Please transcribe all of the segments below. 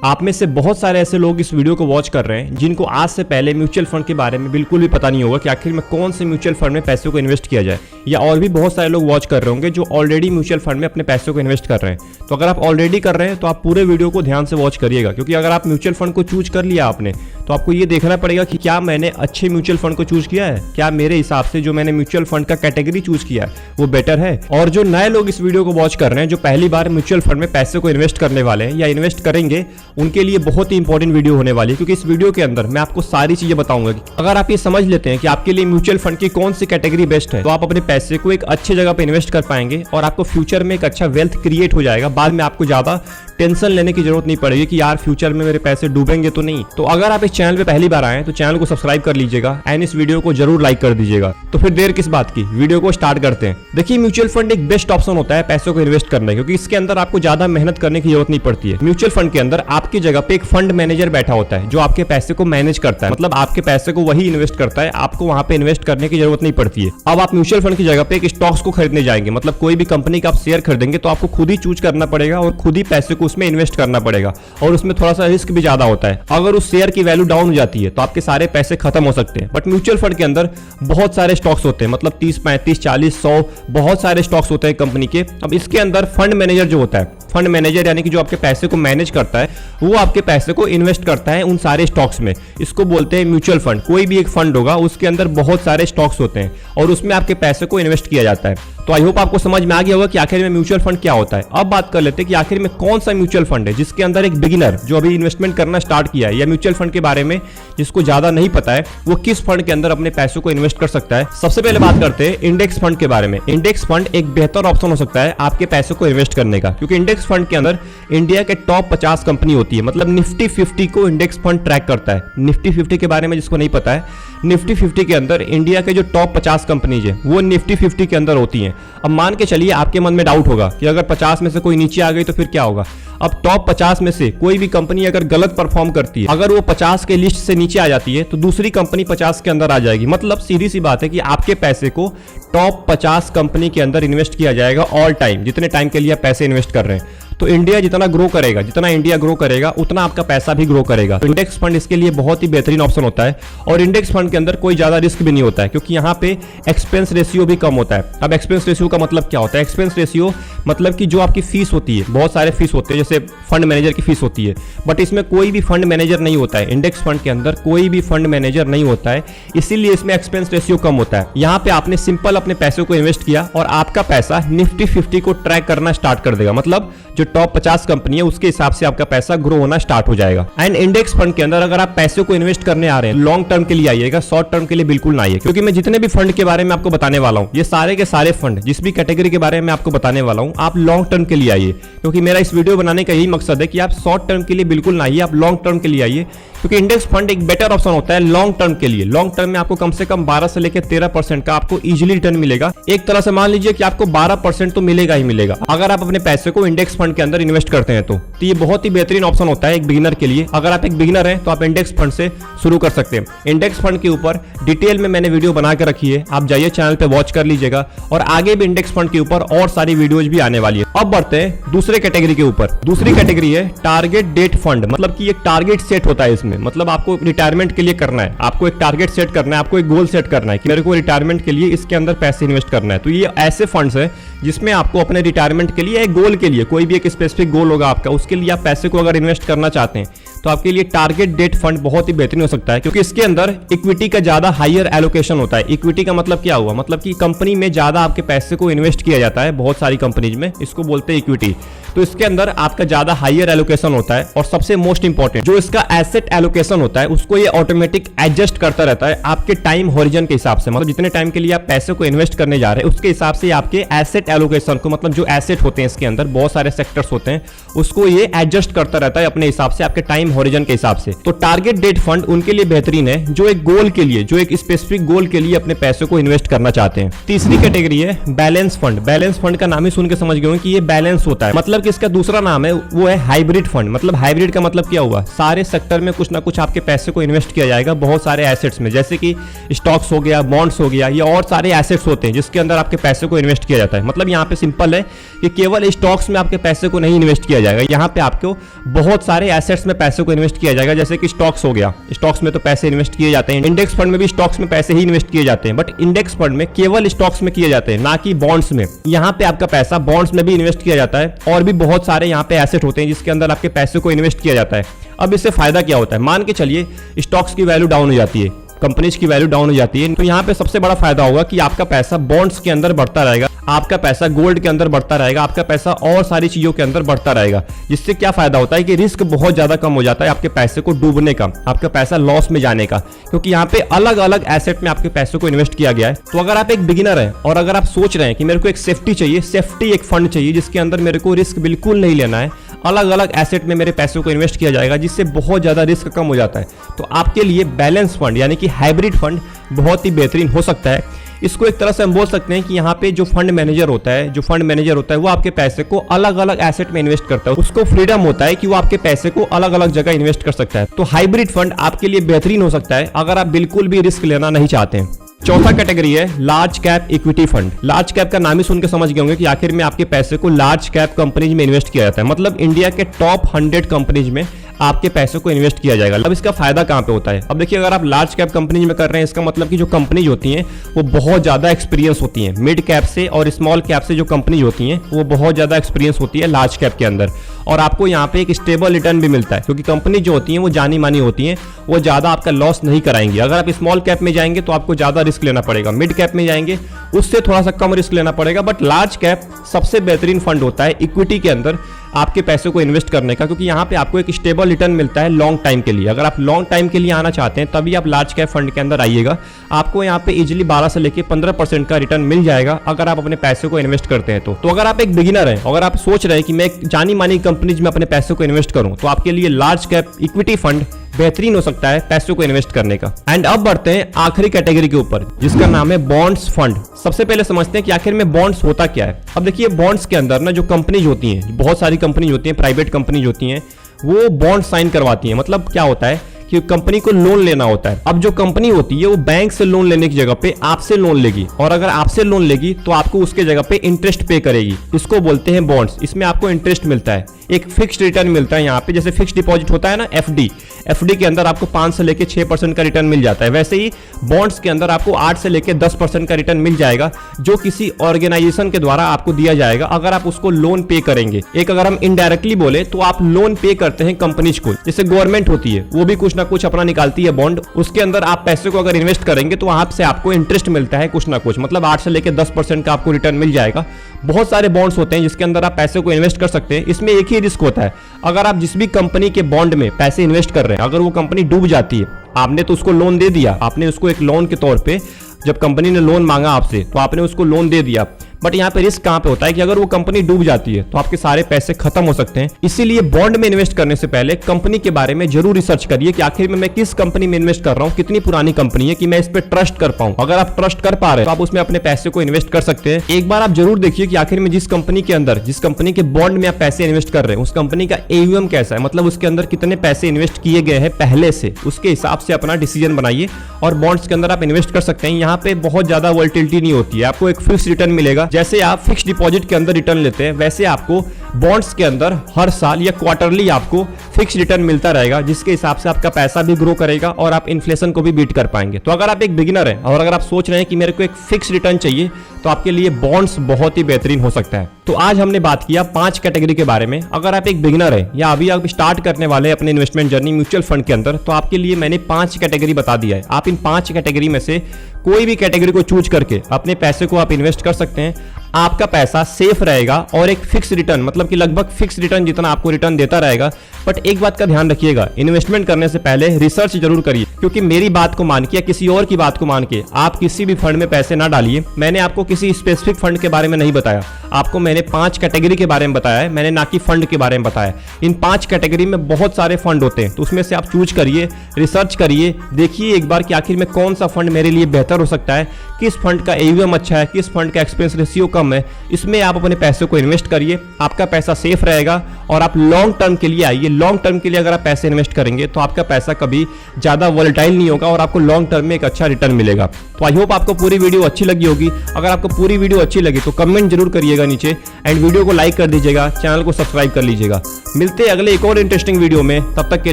आप में से बहुत सारे ऐसे लोग इस वीडियो को वॉच कर रहे हैं जिनको आज से पहले म्यूचुअल फंड के बारे में बिल्कुल भी पता नहीं होगा कि आखिर में कौन से म्यूचुअल फंड में पैसों को इन्वेस्ट किया जाए, या और भी बहुत सारे लोग वॉच कर रहे होंगे जो ऑलरेडी म्यूचुअल फंड में अपने पैसों को इन्वेस्ट कर रहे हैं। तो अगर आप ऑलरेडी कर रहे हैं तो आप पूरे वीडियो को ध्यान से वॉच करिएगा, क्योंकि अगर आप म्यूचुअल फंड को चूज कर लिया आपने तो आपको ये देखना पड़ेगा कि क्या मैंने अच्छे म्यूचुअल फंड को चूज किया है, क्या मेरे हिसाब से जो मैंने म्यूचुअल फंड का कैटेगरी चूज किया है वो बेटर है। और जो नए लोग इस वीडियो को वॉच कर रहे हैं, जो पहली बार म्यूचुअल फंड में पैसे को इन्वेस्ट करने वाले हैं या इन्वेस्ट करेंगे, उनके लिए बहुत ही इंपॉर्टेंट वीडियो होने वाली है, क्योंकि इस वीडियो के अंदर मैं आपको सारी चीजें बताऊंगा। अगर आप ये समझ लेते हैं कि आपके लिए म्यूचुअल फंड की कौन सी कैटेगरी बेस्ट है, तो आप अपने पैसे को एक अच्छे जगह पे इन्वेस्ट कर पाएंगे और आपको फ्यूचर में एक अच्छा वेल्थ क्रिएट हो जाएगा। बाद में आपको ज्यादा टेंशन लेने की जरूरत नहीं पड़ेगी कि यार फ्यूचर में मेरे पैसे डूबेंगे तो नहीं। तो अगर आप इस चैनल पे पहली बार आए तो चैनल को सब्सक्राइब कर लीजिएगा एंड इस वीडियो को जरूर लाइक कर दीजिएगा। तो फिर देर किस बात की, वीडियो को स्टार्ट करते हैं। देखिए, म्यूचुअल फंड एक बेस्ट ऑप्शन होता है पैसों को इन्वेस्ट करने, क्योंकि इसके अंदर आपको ज्यादा मेहनत करने की जरूरत नहीं पड़ती है। म्यूचुअल फंड के अंदर आपकी जगह पे एक फंड मैनेजर बैठा होता है जो आपके पैसे को मैनेज करता है, मतलब आपके पैसे को वही इन्वेस्ट करता है, आपको वहां पे इन्वेस्ट करने की जरूरत नहीं पड़ती है। अब आप म्यूचुअल फंड की जगह पे एक स्टॉक्स को खरीदने जाएंगे, मतलब कोई भी कंपनी का आप शेयर खरीदेंगे तो आपको खुद ही चूज करना पड़ेगा और खुद ही पैसे को उसमें इन्वेस्ट करना पड़ेगा, और उसमें थोड़ा सा रिस्क भी ज्यादा होता है। अगर उस शेयर की वैल्यू डाउन हो जाती है तो आपके सारे पैसे खत्म हो सकते हैं। बट म्यूचुअल फंड के अंदर बहुत सारे स्टॉक्स होते हैं, मतलब 30, 35, 40, 100 बहुत सारे स्टॉक्स होते हैं कंपनी के। अब इसके अंदर फंड मैनेजर जो होता है, फंड मैनेजर यानी कि जो आपके पैसे को मैनेज करता है, वो आपके पैसे को इन्वेस्ट करता है उन सारे स्टॉक्स में। इसको बोलते हैं म्यूचुअल फंड। कोई भी एक फंड होगा, उसके अंदर बहुत सारे स्टॉक्स होते हैं और उसमें आपके पैसे को इन्वेस्ट किया जाता है। तो आई होप आपको समझ में आ गया होगा कि आखिर में म्यूचुअल फंड क्या होता है। अब बात कर लेते हैं कि आखिर में कौन सा म्यूचुअल फंड है जिसके अंदर एक बिगिनर जो अभी इन्वेस्टमेंट करना स्टार्ट किया है, या म्यूचुअल फंड के बारे में जिसको ज्यादा नहीं पता है, वो किस फंड के अंदर अपने पैसों को इन्वेस्ट कर सकता है। सबसे पहले बात करते हैं इंडेक्स फंड के बारे में। इंडेक्स फंड एक बेहतर ऑप्शन हो सकता है आपके पैसों को इन्वेस्ट करने का, क्योंकि इंडेक्स फंड के अंदर इंडिया के टॉप 50 कंपनी होती है, मतलब निफ्टी 50 को इंडेक्स फंड ट्रैक करता है। निफ्टी 50 के बारे में जिसको नहीं पता है, निफ्टी 50 के अंदर इंडिया के जो टॉप 50 कंपनीज है वो निफ्टी 50 के अंदर होती हैं। अब मान के चलिए आपके मन में डाउट होगा कि अगर 50 में से कोई नीचे आ गई तो फिर क्या होगा। अब टॉप 50 में से कोई भी कंपनी अगर गलत परफॉर्म करती है, अगर वो 50 के लिस्ट से नीचे आ जाती है, तो दूसरी कंपनी 50 के अंदर आ जाएगी। मतलब सीधी सी बात है कि आपके पैसे को टॉप 50 कंपनी के अंदर इन्वेस्ट किया जाएगा ऑल टाइम, जितने टाइम के लिए आप पैसे इन्वेस्ट कर रहे हैं। तो इंडिया जितना ग्रो करेगा, जितना इंडिया ग्रो करेगा उतना आपका पैसा भी ग्रो करेगा। तो इंडेक्स फंड इसके लिए बहुत ही बेहतरीन ऑप्शन होता है। और इंडेक्स फंड के अंदर कोई ज्यादा रिस्क भी नहीं होता है, क्योंकि यहाँ पे एक्सपेंस रेशियो भी कम होता है। अब एक्सपेंस रेशियो का मतलब क्या होता है? एक्सपेंस रेशियो मतलब कि जो आपकी फीस होती है, बहुत सारे फीस होते हैं, जैसे फंड मैनेजर की फीस होती है, बट इसमें कोई भी फंड मैनेजर नहीं होता है। इंडेक्स फंड के अंदर कोई भी फंड मैनेजर नहीं होता है, इसीलिए इसमें एक्सपेंस रेशियो कम होता है। यहाँ पे आपने सिंपल अपने पैसे को इन्वेस्ट किया और आपका पैसा निफ्टी 50 को ट्रैक करना स्टार्ट कर देगा, मतलब जो टॉप 50 कंपनी है उसके हिसाब से आपका पैसा ग्रो होना स्टार्ट हो जाएगा। एंड इंडेक्स फंड के अंदर अगर आप पैसे को इन्वेस्ट करने आ रहे हैं, लॉन्ग टर्म के लिए आइएगा, शॉर्ट टर्म के लिए बिल्कुल ना आइए। क्योंकि मैं जितने भी फंड के बारे में आपको बताने वाला हूं, ये सारे के सारे फंड जिस भी कैटेगरी के बारे में आपको बताने वाला हूं, आप लॉन्ग टर्म के लिए आइए। क्योंकि मेरा इस वीडियो बनाने का यही मकसद है कि आप शॉर्ट टर्म के लिए बिल्कुल ना आइए, आप लॉन्ग टर्म के लिए आइए, क्योंकि इंडेक्स फंड एक बेटर ऑप्शन होता है लॉन्ग टर्म के लिए। लॉन्ग टर्म में आपको कम से कम 12 से लेकर 13% का आपको इजीली रिटर्न मिलेगा। एक तरह से मान लीजिए कि आपको 12% तो मिलेगा ही मिलेगा अगर आप अपने पैसे को इंडेक्स फंड के अंदर इन्वेस्ट करते हैं। तो ये बहुत ही बेहतरीन ऑप्शन होता है एक बिगिनर के लिए। अगर आप एक बिगिनर हैं तो आप इंडेक्स फंड से शुरू कर सकते हैं। इंडेक्स फंड के ऊपर डिटेल में मैंने वीडियो बना के रखी है, आप जाइए चैनल पे वॉच कर लीजिएगा, और आगे भी इंडेक्स फंड के ऊपर और सारी वीडियोज भी आने वाली है। अब बढ़ते हैं दूसरे कैटेगरी के ऊपर। दूसरी कैटेगरी है टारगेट डेट फंड, मतलब कि एक टारगेट सेट होता है इसमें, मतलब आपको रिटायरमेंट के लिए करना है, आपको एक टारगेट सेट करना है, आपको एक गोल सेट करना है कि मेरे को रिटायरमेंट के लिए इसके अंदर पैसे इन्वेस्ट करना है। तो ये ऐसे फंड्स है जिसमें आपको अपने रिटायरमेंट के लिए, एक गोल के लिए, कोई भी एक स्पेसिफिक गोल होगा आपका, उसके लिए आप पैसे को अगर इन्वेस्ट करना चाहते हैं तो आपके लिए टारगेट डेट फंड बहुत ही बेहतरीन हो सकता है, क्योंकि इसके अंदर इक्विटी का ज्यादा हायर एलोकेशन होता है। इक्विटी का मतलब क्या हुआ? मतलब कि कंपनी में ज्यादा आपके पैसे को इन्वेस्ट किया जाता है, बहुत सारी कंपनीज में, इसको बोलते हैं इक्विटी। तो इसके अंदर आपका ज्यादा हायर एलोकेशन होता है, और सबसे मोस्ट इंपॉर्टेंट जो इसका एसेट एलोकेशन होता है उसको ये ऑटोमेटिक एडजस्ट करता रहता है आपके टाइम होरिजन के हिसाब से, मतलब जितने टाइम के लिए आप पैसे को इन्वेस्ट करने जा रहे हैं उसके हिसाब से आपके एसेट एलोकेशन को, मतलब जो एसेट होते हैं इसके अंदर बहुत सारे सेक्टर्स होते हैं, उसको ये एडजस्ट करता रहता है अपने हिसाब से आपके टाइम हॉरिजन के हिसाब से। तो टारगेट डेट फंड उनके लिए बेहतरीन है जो एक गोल के लिए, जो एक स्पेसिफिक गोल के लिए अपने पैसे को इन्वेस्ट करना चाहते हैं। तीसरी कैटेगरी है बैलेंस फंड। बैलेंस फंड का नाम ही सुन के समझ गए कि ये बैलेंस होता है, मतलब कि इसका दूसरा नाम है वो है हाइब्रिड फंड। मतलब हाइब्रिड का मतलब क्या हुआ, सारे सेक्टर में कुछ ना कुछ आपके पैसे को इन्वेस्ट किया जाएगा, बहुत सारे एसेट्स में, जैसे कि स्टॉक्स हो गया, बॉन्ड्स हो गया, या और सारे एसेट्स होते हैं जिसके अंदर आपके पैसे को इन्वेस्ट किया जाता है। मतलब यहाँ पे सिंपल है कि केवल स्टॉक्स में आपके पैसे को नहीं इन्वेस्ट किया जाएगा, यहाँ पे आपको बहुत सारे एसेट्स में पैसे को इन्वेस्ट किया जाएगा। जैसे कि स्टॉक्स हो गया, स्टॉक्स में तो पैसे इन्वेस्ट किए जाते हैं, इंडेक्स फंड में भी स्टॉक्स में पैसे ही इन्वेस्ट किए जाते हैं, बट इंडेक्स फंड में केवल स्टॉक्स में किए जाते हैं, ना कि बॉन्ड्स में। यहाँ पे आपका पैसा बॉन्ड्स में भी इन्वेस्ट किया जाता है, और भी बहुत सारे यहाँ पे एसेट होते हैं जिसके अंदर आपके पैसे को इन्वेस्ट किया जाता है। अब इससे फायदा क्या होता है, मान के चलिए स्टॉक्स की वैल्यू डाउन हो जाती है, कंपनीज की वैल्यू डाउन हो जाती है, तो यहाँ पे सबसे बड़ा फायदा होगा कि आपका पैसा बॉन्ड्स के अंदर बढ़ता रहेगा, आपका पैसा गोल्ड के अंदर बढ़ता रहेगा, आपका पैसा और सारी चीजों के अंदर बढ़ता रहेगा। जिससे क्या फायदा होता है कि रिस्क बहुत ज्यादा कम हो जाता है आपके पैसे को डूबने का, आपका पैसा लॉस में जाने का, क्योंकि यहाँ पे अलग अलग एसेट में आपके पैसे को इन्वेस्ट किया गया है। तो अगर आप एक बिगिनर हैं और अगर आप सोच रहे हैं कि मेरे को एक सेफ्टी चाहिए, सेफ्टी एक फंड चाहिए जिसके अंदर मेरे को रिस्क बिल्कुल नहीं लेना है, अलग अलग एसेट में मेरे पैसों को इन्वेस्ट किया जाएगा जिससे बहुत ज्यादा रिस्क कम हो जाता है, तो आपके लिए बैलेंस फंड यानी कि हाइब्रिड फंड बहुत ही बेहतरीन हो सकता है। इसको एक तरह से हम बोल सकते हैं कि यहाँ पे जो फंड मैनेजर होता है, वो आपके पैसे को अलग अलग एसेट में इन्वेस्ट करता है, उसको फ्रीडम होता है कि वो आपके पैसे को अलग अलग जगह इन्वेस्ट कर सकता है। तो हाइब्रिड फंड आपके लिए बेहतरीन हो सकता है अगर आप बिल्कुल भी रिस्क लेना नहीं चाहते हैं। चौथा कैटेगरी है large cap equity fund. Large cap का नाम ही सुन के समझ गए होंगे कि आखिर में आपके पैसे को लार्ज कैप कंपनीज में इन्वेस्ट किया जाता है, मतलब इंडिया के टॉप 100 कंपनीज में आपके पैसे को इन्वेस्ट किया जाएगा। अब इसका फायदा कहां पे होता है, अब देखिए अगर आप लार्ज कैप कंपनीज में कर रहे हैं, इसका मतलब कि जो कंपनीज होती हैं वो बहुत ज्यादा एक्सपीरियंस होती हैं। मिड कैप से और स्मॉल कैप से जो कंपनीज होती हैं वो बहुत ज्यादा एक्सपीरियंस होती है लार्ज कैप के अंदर, और आपको यहाँ पे एक स्टेबल रिटर्न भी मिलता है, क्योंकि कंपनी जो होती हैं वो जानी मानी होती हैं, वो ज्यादा आपका लॉस नहीं कराएंगी। अगर आप स्मॉल कैप में जाएंगे तो आपको ज्यादा रिस्क लेना पड़ेगा, मिड कैप में जाएंगे उससे थोड़ा सा कम रिस्क लेना पड़ेगा, बट लार्ज कैप सबसे बेहतरीन फंड होता है इक्विटी के अंदर आपके पैसे को इन्वेस्ट करने का, क्योंकि यहाँ पे आपको एक स्टेबल रिटर्न मिलता है लॉन्ग टाइम के लिए। अगर आप लॉन्ग टाइम के लिए आना चाहते हैं तभी आप लार्ज कैप फंड के अंदर आइएगा, आपको यहाँ पे इजीली 12 से लेके 15% का रिटर्न मिल जाएगा अगर आप अपने पैसे को इन्वेस्ट करते हैं। तो अगर आप एक बिगिनर हैं, अगर आप सोच रहे हैं कि मैं एक जानी मानी कंपनीज में अपने पैसे को इन्वेस्ट करूं, तो आपके लिए लार्ज कैप इक्विटी फंड बेहतरीन हो सकता है पैसों को इन्वेस्ट करने का। एंड अब बढ़ते हैं आखिरी कैटेगरी के ऊपर जिसका नाम है बॉन्ड्स फंड। सबसे पहले समझते हैं कि आखिर में बॉन्ड्स होता क्या है। अब देखिए बॉन्ड्स के अंदर ना जो कंपनीज होती हैं, बहुत सारी कंपनीज होती हैं, प्राइवेट कंपनीज होती हैं, वो बॉन्ड साइन करवाती हैं। मतलब क्या होता है कि कंपनी को लोन लेना होता है। अब जो कंपनी होती है वो बैंक से लोन लेने की जगह पे आपसे लोन लेगी, और अगर आपसे लोन लेगी तो आपको उसके जगह पे इंटरेस्ट पे करेगी, इसको बोलते हैं बॉन्ड्स। इसमें आपको इंटरेस्ट मिलता है, एक फिक्स्ड रिटर्न मिलता है। यहाँ पे जैसे फिक्स्ड डिपॉजिट होता है ना एफडी के अंदर आपको 5 से लेके 6% का रिटर्न मिल जाता है, वैसे ही बॉन्ड्स के अंदर आपको 8 से लेके 10% का रिटर्न मिल जाएगा, जो किसी ऑर्गेनाइजेशन के द्वारा आपको दिया जाएगा अगर आप उसको लोन पे करेंगे। एक अगर हम इनडायरेक्टली बोले तो आप लोन पे करते हैं कंपनीज को, जैसे गवर्नमेंट होती है वो भी कुछ ना कुछ अपना निकालती है बॉन्ड, उसके अंदर आप पैसे को अगर इन्वेस्ट करेंगे तो वहां से आपको इंटरेस्ट मिलता है कुछ ना कुछ, मतलब 8 से लेके 10% का आपको रिटर्न मिल जाएगा। बहुत सारे बॉन्ड्स होते हैं जिसके अंदर आप पैसे को इन्वेस्ट कर सकते हैं। इसमें एक ही रिस्क होता है, अगर आप जिस भी कंपनी के बॉन्ड में पैसे इन्वेस्ट कर रहे हैं, अगर वो कंपनी डूब जाती है, आपने तो उसको लोन दे दिया, आपने उसको एक लोन के तौर पे, जब कंपनी ने लोन मांगा आपसे तो आपने उसको लोन दे दिया, बट यहाँ पे रिस्क कहाँ पे होता है कि अगर वो कंपनी डूब जाती है तो आपके सारे पैसे खत्म हो सकते हैं। इसीलिए बॉन्ड में इन्वेस्ट करने से पहले कंपनी के बारे में जरूर रिसर्च करिए कि आखिर में मैं किस कंपनी में इन्वेस्ट कर रहा हूँ, कितनी पुरानी कंपनी है कि मैं इस पे ट्रस्ट कर पाऊं। अगर आप ट्रस्ट कर पा रहे हैं तो आप उसमें अपने पैसे को इन्वेस्ट कर सकते हैं। एक बार आप जरूर देखिए कि आखिर में जिस कंपनी के अंदर, जिस कंपनी के बॉन्ड में आप पैसे इन्वेस्ट कर रहे हैं, उस कंपनी का AUM कैसा है, मतलब उसके अंदर कितने पैसे इन्वेस्ट किए गए हैं पहले से, उसके हिसाब से अपना डिसीजन बनाइए और बॉन्ड्स के अंदर आप इन्वेस्ट कर सकते हैं। यहाँ पे बहुत ज्यादा वोलेटिलिटी नहीं होती है, आपको एक फिक्स रिटर्न मिलेगा। जैसे आप फिक्स डिपॉजिट के अंदर रिटर्न लेते हैं, वैसे आपको बॉन्ड्स के अंदर हर साल या क्वार्टरली आपको फिक्स रिटर्न मिलता रहेगा, जिसके हिसाब से आपका पैसा भी ग्रो करेगा और आप इन्फ्लेशन को भी बीट कर पाएंगे। तो अगर आप एक बिगिनर हैं और अगर आप सोच रहे हैं कि मेरे को एक फिक्स रिटर्न चाहिए, तो आपके लिए बॉन्ड्स बहुत ही बेहतरीन हो सकता है। तो आज हमने बात किया 5 कैटेगरी के बारे में। अगर आप एक बिगिनर हैं या अभी आप स्टार्ट करने वाले हैं अपने इन्वेस्टमेंट जर्नी म्यूचुअल फंड के अंदर, तो आपके लिए मैंने 5 कैटेगरी बता दिया है। आप इन 5 कैटेगरी में से कोई भी कैटेगरी को चूज करके अपने पैसे को आप इन्वेस्ट कर सकते हैं। आपका पैसा सेफ रहेगा और एक फिक्स रिटर्न, मतलब कि लगभग फिक्स रिटर्न जितना आपको रिटर्न देता रहेगा। बट एक बात का ध्यान रखिएगा, इन्वेस्टमेंट करने से पहले रिसर्च जरूर करिए, क्योंकि मेरी बात को मान के या किसी और की बात को मान के आप किसी भी फंड में पैसे ना डालिए। मैंने आपको किसी स्पेसिफिक फंड के बारे में नहीं बताया, आपको मैंने 5 कैटेगरी के बारे में बताया है, मैंने ना कि फंड के बारे में बताया। इन 5 कैटेगरी में बहुत सारे फंड होते हैं, तो उसमें से आप चूज करिए, रिसर्च करिए, देखिए एक बार कि आखिर में कौन सा फंड मेरे लिए बेहतर हो सकता है, किस फंड का AUM अच्छा है, किस फंड का एक्सपेंस रेशियो कम है। इसमें आप अपने पैसे को इन्वेस्ट करिए, आपका पैसा सेफ रहेगा और आप लॉन्ग टर्म के लिए आइए। लॉन्ग टर्म के लिए अगर आप पैसे इन्वेस्ट करेंगे तो आपका पैसा कभी ज़्यादा वॉलेटाइल नहीं होगा और आपको लॉन्ग टर्म में एक अच्छा रिटर्न मिलेगा। तो आई होप आपको पूरी वीडियो अच्छी लगी होगी। अगर आपको पूरी वीडियो अच्छी लगी तो कमेंट जरूर करिएगा नीचे, एंड वीडियो को लाइक कर दीजिएगा, चैनल को सब्सक्राइब कर लीजिएगा। मिलते हैं अगले एक और इंटरेस्टिंग वीडियो में, तब तक के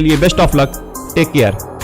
लिए best of luck, take care.